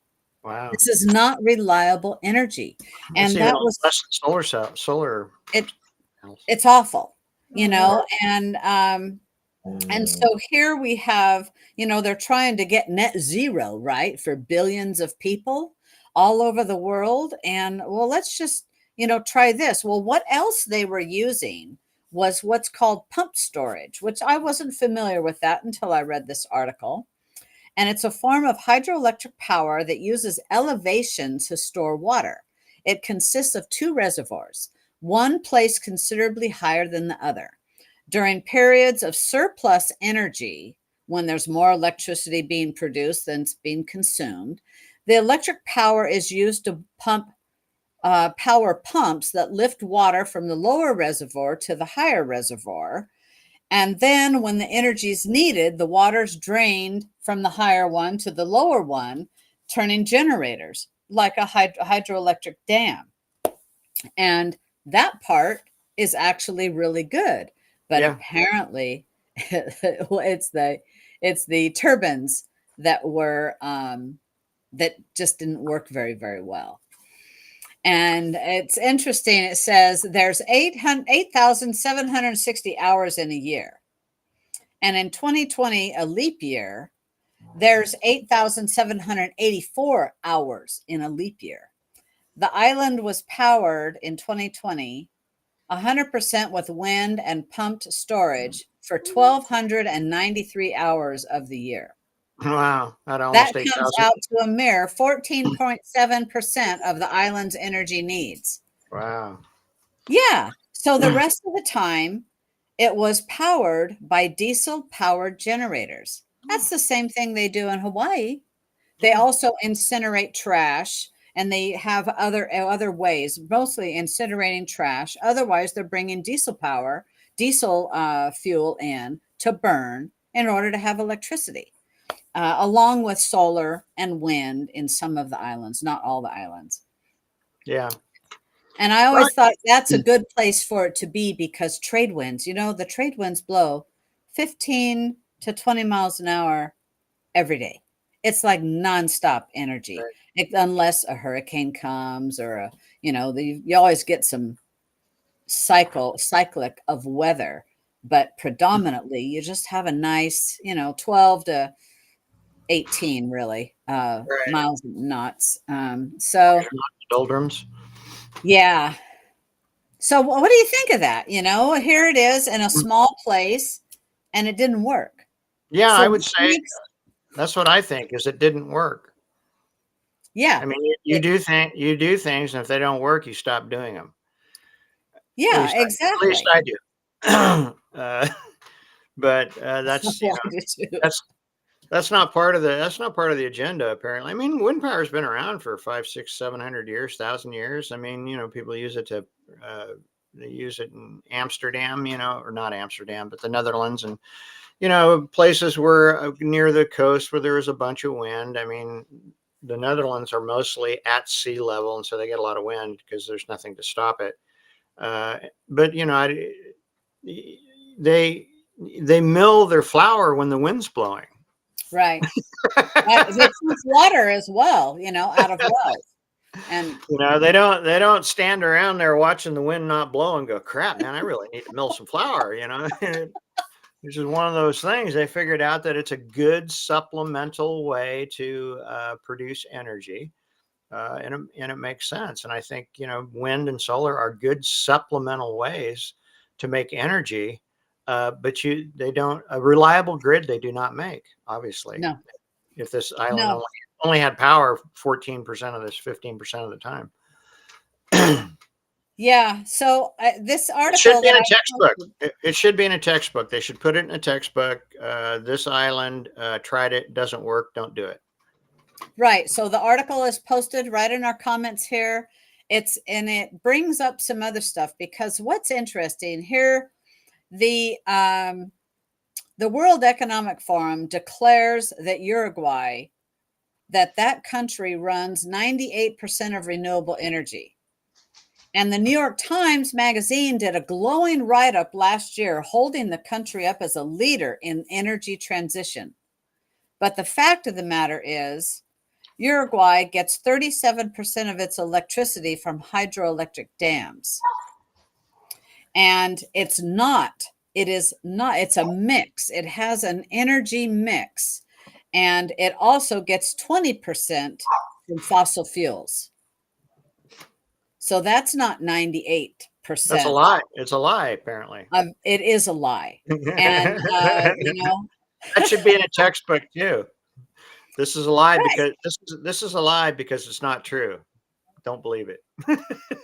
Wow. This is not reliable energy. That's And even that was less than solar it panels. it's awful, and so here we have, they're trying to get net zero, right, for billions of people all over the world. And well, let's just, try this. Well, what else they were using was what's called pump storage, which I wasn't familiar with that until I read this article. And it's a form of hydroelectric power that uses elevation to store water. It consists of two reservoirs, one placed considerably higher than the other. During periods of surplus energy, when there's more electricity being produced than it's being consumed, the electric power is used to pump power pumps that lift water from the lower reservoir to the higher reservoir. And then when the energy is needed, the water's drained from the higher one to the lower one, turning generators like a hydroelectric dam. And that part is actually really good. But Yeah. apparently it's the turbines that were that just didn't work very, very well. And it's interesting. It says there's 8,760 hours in a year. And in 2020, a leap year, there's 8,784 hours in a leap year. The island was powered in 2020 100% with wind and pumped storage for 1,293 hours of the year. Wow. That That almost comes 8,000. out to a mere 14.7% of the island's energy needs. Wow. Yeah. So the rest of the time, it was powered by diesel powered generators. That's the same thing they do in Hawaii. They also incinerate trash, and they have other ways, mostly incinerating trash. Otherwise, they're bringing diesel fuel in to burn in order to have electricity, along with solar and wind in some of the islands, not all the islands. Yeah. And I Well, always thought that's a good place for it to be because trade winds, the trade winds blow 15 to 20 miles an hour every day. It's like nonstop energy, unless a hurricane comes or you always get some cyclic of weather, but predominantly you just have a nice, 12 to 18 really right. miles knots. So Doldrums. yeah. So what do you think of that? Here it is in a small place and it didn't work. Yeah, I So would this say makes, that's what I think is it didn't work. yeah, I mean, you do things, and if they don't work, you stop doing them. At yeah, least exactly. I do. But that's Well, I do too. that's that's not part of the agenda apparently. I mean, wind power's been around for 5, 6, 700 years, 1,000 years. I mean, people use it to they use it in Amsterdam, or not Amsterdam, but the Netherlands, and places where near the coast where there is a bunch of wind. I mean, the Netherlands are mostly at sea level, and so they get a lot of wind because there's nothing to stop it. Uh, but they they mill their flour when the wind's blowing. Right. They pump water as well, out of wells. And They don't stand around there watching the wind not blow and go, crap, man, I really need to mill some flour. Which is one of those things. They figured out that it's a good supplemental way to produce energy, and it makes sense. And I think wind and solar are good supplemental ways to make energy, but they don't a reliable grid. They do not make, obviously. no, If this island no. only had power 14% of this 15% of the time. Yeah. So this It should article be that in a I textbook. posted, It should be in a textbook. They should put it in a textbook. This island tried it, doesn't work. Don't do it. right. So the article is posted right in our comments here. It brings up some other stuff because what's interesting here, the World Economic Forum declares that Uruguay, that country runs 98% of renewable energy. And the New York Times Magazine did a glowing write-up last year holding the country up as a leader in energy transition. But the fact of the matter is, Uruguay gets 37% of its electricity from hydroelectric dams. And it's a mix. It has an energy mix. And it also gets 20% from fossil fuels. So that's not 98%. That's a lie. It's a lie, apparently. It is a lie. And, That should be in a textbook too. This is a lie right. because this is a lie because it's not true. Don't believe it.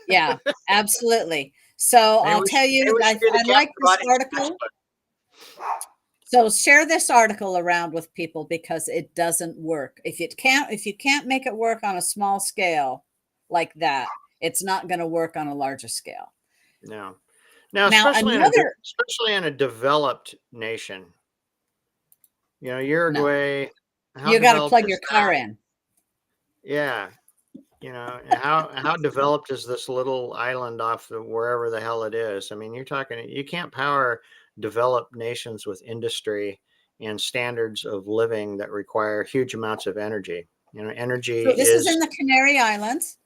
Yeah, absolutely. So I'll tell Maybe you, we should do the I like captive this audience article. textbook. So share this article around with people because it doesn't work. If you can't make it work on a small scale like that, it's not going to work on a larger scale. No. Now, Now, another especially in a developed nation, no, Uruguay, how you got to developed plug your is car that? in. Yeah, and how developed is this little island off the wherever the hell it is? I mean, you can't power developed nations with industry and standards of living that require huge amounts of energy. Energy So this is in is the Canary Islands,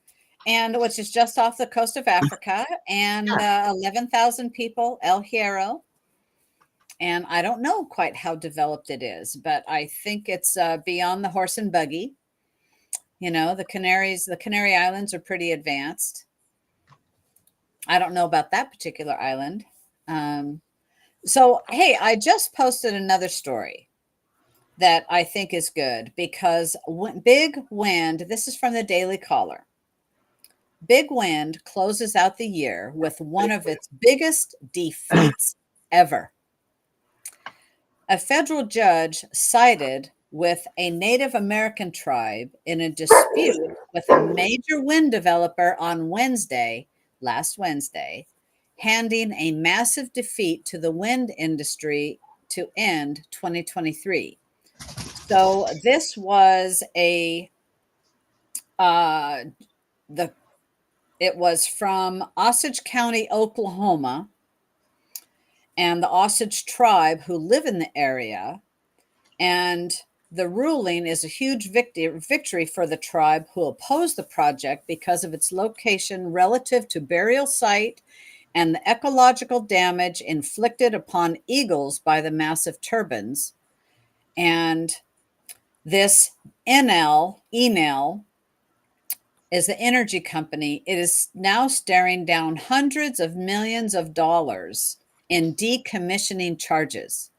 and which is just off the coast of Africa, and yeah, 11,000 people, El Hierro. And I don't know quite how developed it is, but I think it's beyond the horse and buggy. The Canary Islands are pretty advanced. I don't know about that particular island. So, hey, I just posted another story that I think is good because Big Wind, this is from the Daily Caller. Big Wind closes out the year with one of its biggest defeats ever. A federal judge sided with a Native American tribe in a dispute with a major wind developer on last Wednesday, handing a massive defeat to the wind industry to end 2023. So this was the It was from Osage County, Oklahoma, and the Osage tribe who live in the area. And the ruling is a huge victory for the tribe who oppose the project because of its location relative to burial site and the ecological damage inflicted upon eagles by the massive turbines. And this Enel is the energy company. It is now staring down hundreds of millions of dollars in decommissioning charges.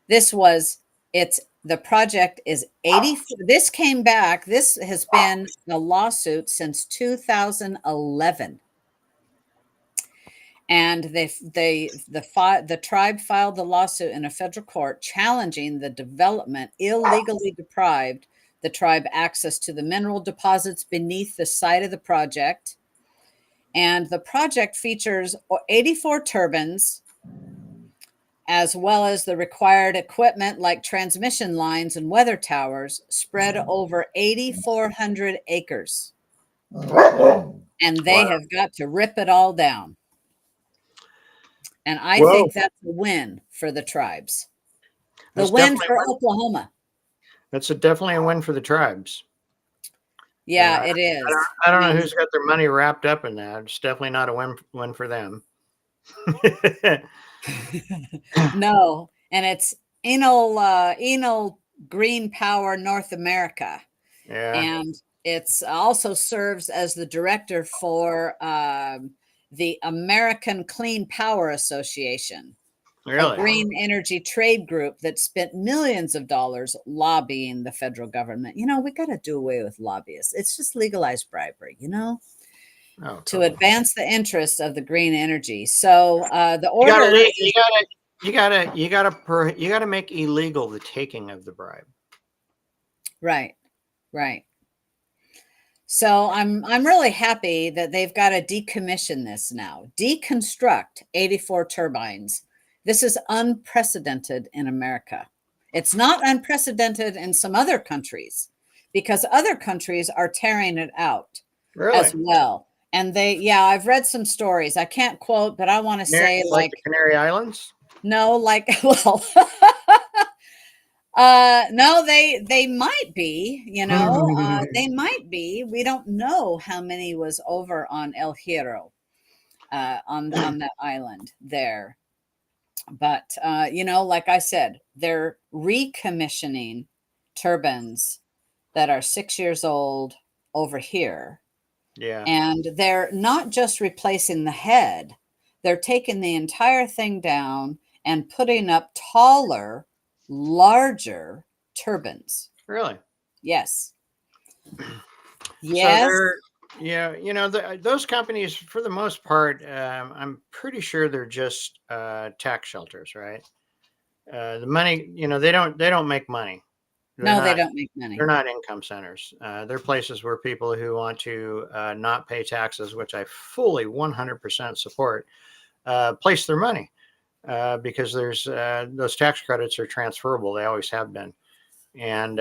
The project is 80. This came back. This has been a lawsuit since 2011. And the tribe filed the lawsuit in a federal court challenging the development illegally deprived the tribe access to the mineral deposits beneath the site of the project. And the project features 84 turbines, as well as the required equipment like transmission lines and weather towers spread over 8,400 acres. And they have got to rip it all down. And I think that's a win for the tribes. The win for Oklahoma. That's definitely a win for the tribes. Yeah, it is. I don't know who's got their money wrapped up in that. It's definitely not a win for them. No, and it's Enel Green Power North America. Yeah. And it's also serves as the director for the American Clean Power Association, really? A green energy trade group that spent millions of dollars lobbying the federal government. You know, we got to do away with lobbyists. It's just legalized bribery, you know, to advance the interests of the green energy. So the order you gotta make illegal the taking of the bribe. Right. So I'm really happy that they've got to decommission this now, deconstruct 84 turbines. This is unprecedented in America. It's not unprecedented in some other countries because other countries are tearing it out as well. And I've read some stories. I can't quote, but I want to say like the Canary Islands. No, no, they might be, you know, they might be. We don't know how many was over on El Hierro, on that island there. But, you know, like I said, they're recommissioning turbines that are 6 years old over here. Yeah. And they're not just replacing the head. They're taking the entire thing down and putting up taller, larger turbines. Really? Yes. Yes. So you know, those companies, for the most part, I'm pretty sure they're just tax shelters, right? The money, you know, they don't make money. They don't make money. They're not income centers. They're places where people who want to not pay taxes, which I fully 100% support, place their money because there's those tax credits are transferable. They always have been, and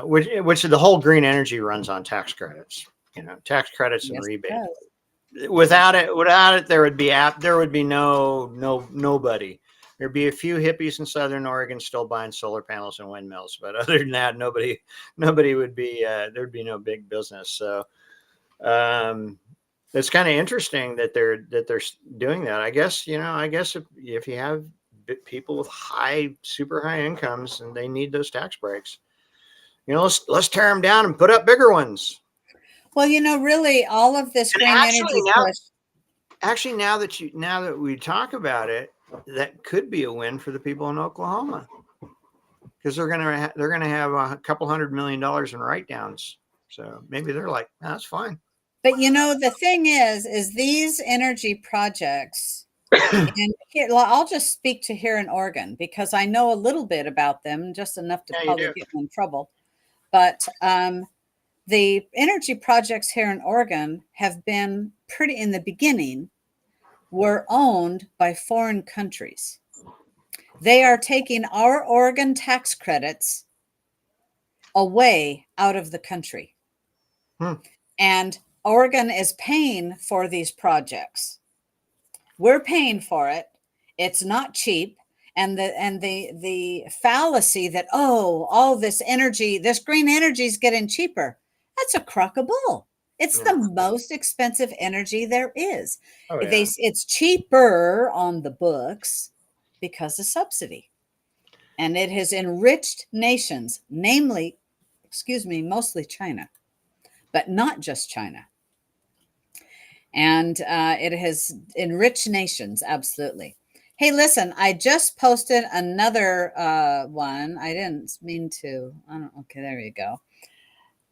which the whole green energy runs on tax credits. You know, tax credits and rebates. Without it, there would be nobody. There'd be a few hippies in Southern Oregon still buying solar panels and windmills, but other than that, nobody would be. There'd be no big business. So it's kind of interesting that they're doing that. I guess if you have people with super high incomes and they need those tax breaks, you know, let's tear them down and put up bigger ones. Well, you know, really, all of this green energy push. Actually, now that we talk about it, that could be a win for the people in Oklahoma because they're gonna have a couple $100 million in write-downs. So maybe they're like, that's fine. But you know, the thing is these energy projects, and here, I'll just speak to here in Oregon because I know a little bit about them, just enough to probably get me in trouble. But the energy projects here in Oregon have been in the beginning, were owned by foreign countries. They are taking our Oregon tax credits away out of the country. And Oregon is paying for these projects. We're paying for it. It's not cheap. And the fallacy that, oh, all this energy, this green energy is getting cheaper. That's a crock of bull. It's Yeah. the most expensive energy there is. Oh yeah. It's cheaper on the books because of subsidy. And it has enriched nations, namely, mostly China, but not just China. And it has enriched nations, absolutely. Hey, listen, I just posted another one. I didn't mean to. I don't. Okay, there you go.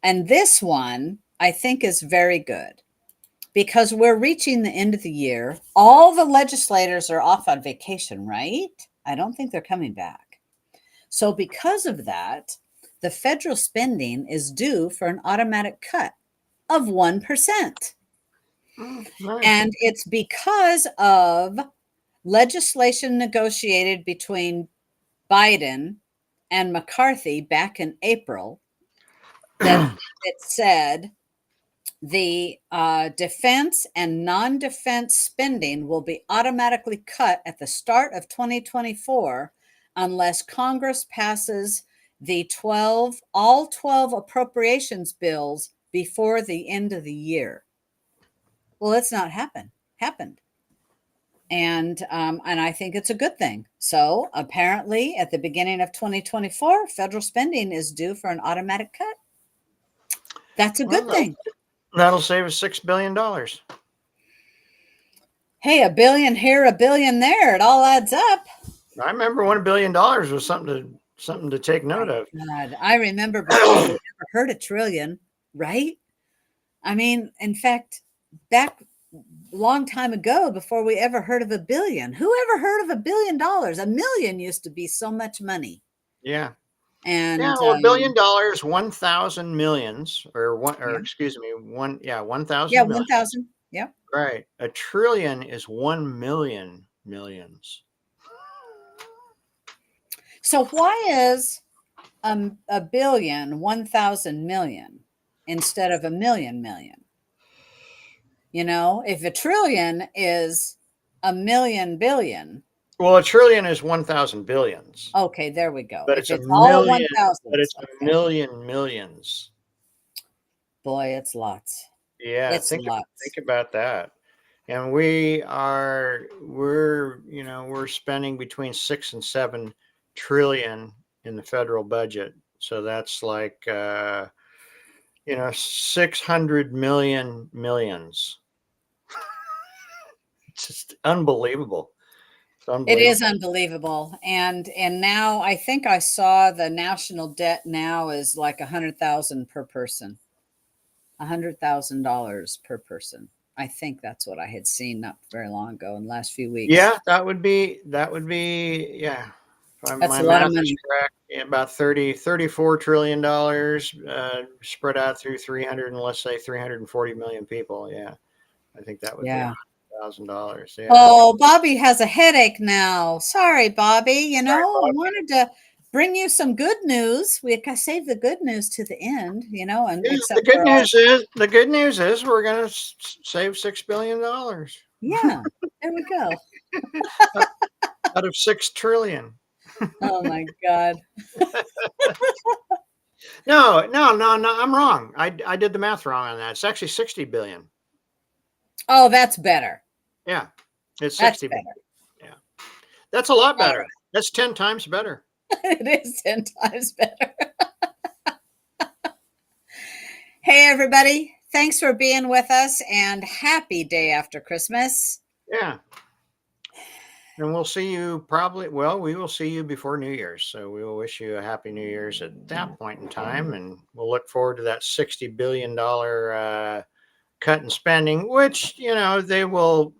And this one I think is very good because we're reaching the end of the year. All the legislators are off on vacation, right? I don't think they're coming back. So because of that, the federal spending is due for an automatic cut of 1%. Nice. And it's because of legislation negotiated between Biden and McCarthy back in April that it said the defense and non-defense spending will be automatically cut at the start of 2024 unless Congress passes the all 12 appropriations bills before the end of the year. Well, it's not happened. And I think it's a good thing. So apparently, at the beginning of 2024, federal spending is due for an automatic cut. That's a good Well, thing. that'll save us $6 billion. Hey, a billion here, a billion there. It all adds up. I remember when $1 billion was something to take note of. God, I remember before we ever heard a trillion, right? I mean, in fact, back long time ago, before we ever heard of a billion, who ever heard of $1 billion? A million used to be so much money. Yeah. And Yeah, well, $1 billion, 1,000 millions, or one, or yeah, excuse me, 1,000 yeah, million. 1,000. Yeah. Right. A trillion is 1,000,000 millions. So why is a billion 1,000 million instead of a million million? You know, if a trillion is a million billion, Well, a trillion is 1,000 billions, okay, there we go. but If it's a it's all million, but 1,000s, it's a okay, million millions. boy, it's lots. Yeah, It's lots. think about that. And we're spending between 6 and 7 trillion in the federal budget. So that's like 600 million millions. It's just unbelievable. It's It is unbelievable. unbelievable. And now I think I saw the national debt now is like 100,000 per person. $100,000 per person. I think that's what I had seen not very long ago in the last few weeks. Yeah, that would be yeah. If That's my a lot of math is money. correct, yeah, about 34 trillion dollars spread out through 300 and let's say 340 million people. Yeah, I think that would be Yeah. $100,000. Yeah. Oh, Bobby has a headache now. Sorry, Bobby. You Sorry, know, I Bob. wanted to bring you some good news. We saved the good news to the end, you know, and Yeah, except for our, the good news is we're going to save $6 billion yeah, there we go. out of 6 trillion. Oh my God. No, no, no, no. I'm wrong. I did the math wrong on that. It's actually 60 billion. Oh, that's better. Yeah, it's That's 60 billion. better. Yeah, that's a lot All better. That's 10 times better. right. It is 10 times better. Hey, everybody. Thanks for being with us and happy day after Christmas. Yeah. And we'll see you we will see you before New Year's. So we will wish you a happy New Year's at that point in time. And we'll look forward to that $60 billion cut in spending, which, they will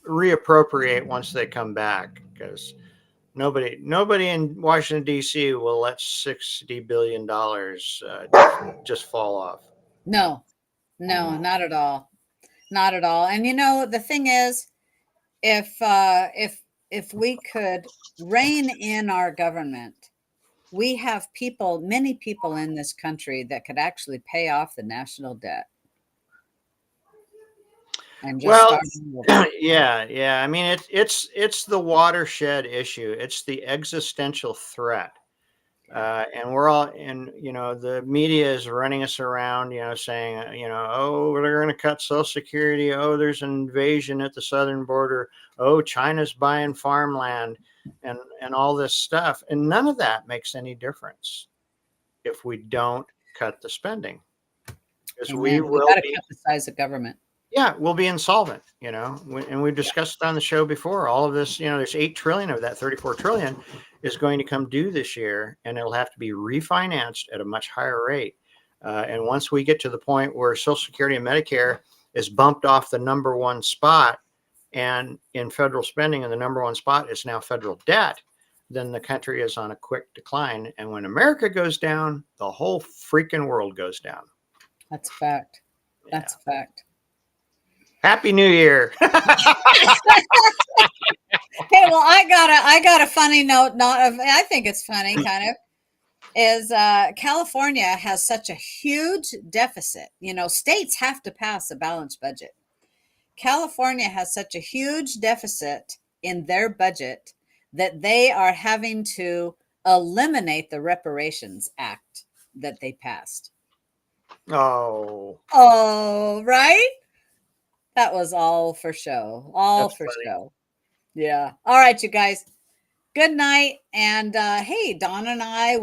reappropriate once they come back because nobody in Washington, D.C. will let $60 billion just fall off. No, no, not at all. Not at all. And you know, the thing is, if we could rein in our government, we have many people in this country that could actually pay off the national debt. and just Well, starting over. yeah. I mean, it's the watershed issue. It's the existential threat. And we're all, and the media is running us around, saying, oh, they're going to cut Social Security. Oh, there's an invasion at the southern border. Oh, China's buying farmland, and all this stuff. And none of that makes any difference if we don't cut the spending, because we Amen. We will got to be. cut the size of government. Yeah, we'll be insolvent, and we've discussed on the show before, all of this, there's 8 trillion of that 34 trillion is going to come due this year, and it'll have to be refinanced at a much higher rate. And once we get to the point where Social Security and Medicare is bumped off the number one spot, and in federal spending, and the number one spot is now federal debt, then the country is on a quick decline. And when America goes down, the whole freaking world goes down. That's a fact. Yeah. That's a fact. Happy New Year. Hey, well, I got a funny note. I think it's funny, kind of. Is California has such a huge deficit. States have to pass a balanced budget. California has such a huge deficit in their budget that they are having to eliminate the Reparations Act that they passed. Oh, Oh, right? That was all for show. All that's for funny. show. Yeah. All right, you guys. Good night. And hey, Don and I